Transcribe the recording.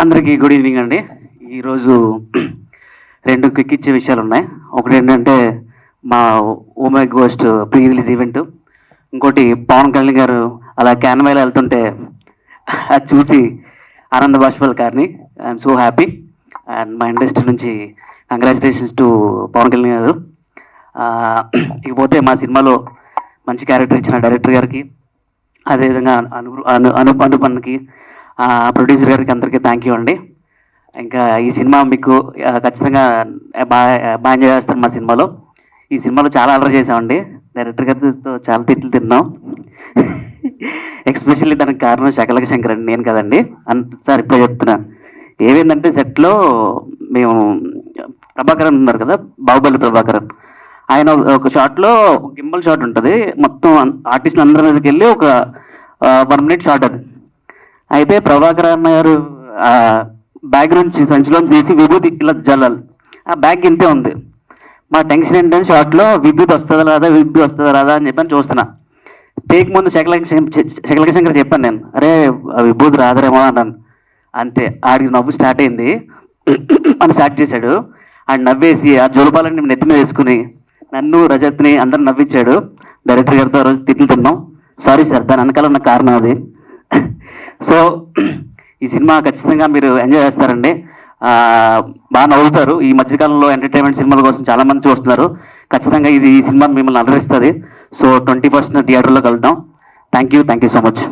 అందరికీ good evening అండి. ఈరోజు రెండు క్విక్ ఇచ్చే విషయాలు ఉన్నాయి. ఒకటి ఏంటంటే మా oh my ghost pre release event, ఇంకోటి పవన్ కళ్యాణ్ గారు అలా క్యాన్వాలో వెళ్తుంటే అది చూసి ఆనంద బాష్పాల్ గారిని ఐఎమ్ సో హ్యాపీ. అండ్ మా ఇండస్ట్రీ నుంచి కంగ్రాచులేషన్స్ టు పవన్ కళ్యాణ్ గారు. ఇకపోతే మా సినిమాలో మంచి క్యారెక్టర్ ఇచ్చిన డైరెక్టర్ గారికి, అదేవిధంగా అనుపన్కి, ప్రొడ్యూసర్ గారికి అందరికీ థ్యాంక్ యూ అండి. ఇంకా ఈ సినిమా మీకు ఖచ్చితంగా బాగా ఎంజాయ్ చేస్తారు. మా సినిమాలో ఈ సినిమాలో చాలా అలర్ చేసామండి. డైరెక్టర్ గారితో చాలా తిట్లు తిన్నాం. ఎస్పెషల్లీ దానికి కారణం శకలక శంకర్ అండి, నేను కదండి. సార్ ఇప్పుడే చెప్తున్నాను. ఏమైందంటే సెట్లో మేము ప్రభాకరన్ ఉన్నారు కదా, బాహుబలి ప్రభాకరన్, ఆయన ఒక షాట్లో గింబల్ షాట్ ఉంటుంది. మొత్తం ఆర్టిస్టులు అందరి మీదకి వెళ్ళి ఒక 1 minute షాట్ అది. అయితే ప్రభాకర్ అన్న గారు బ్యాగ్ నుంచి సంచిలోంచి తీసి విభూతి ఇలా జల్లాలి. ఆ బ్యాగ్ ఇంతే ఉంది. మా టెన్షన్ ఏంటంటే షార్ట్లో విభూతి వస్తుందా రాదా అని చెప్పని చూస్తున్నా. టేక్ ముందు శకలక శంకర్ చెప్పాను నేను, అరే విభూతి రాదరేమో అన్నాను. అంతే, ఆడికి నవ్వు స్టార్ట్ అయింది అని స్టార్ట్ చేశాడు. ఆడు నవ్వేసి ఆ జోలపాలని నెత్తి మీద వేసుకుని నన్ను రజత్ని అందరు నవ్వించాడు. డైరెక్టర్ గారితో రోజు తిట్లు తిన్నాం. సారీ సార్, దాని వెనకాల ఉన్న కారణం అది. సో ఈ సినిమా ఖచ్చితంగా మీరు ఎంజాయ్ చేస్తారండి, బాగా నవ్వుతారు. ఈ మధ్యకాలంలో ఎంటర్టైన్మెంట్ సినిమాల కోసం చాలా మంది చూస్తున్నారు. ఖచ్చితంగా ఈ సినిమా మిమ్మల్ని అలరిస్తుంది. సో 21st థియేటర్లో కలుద్దాం. Thank you so much.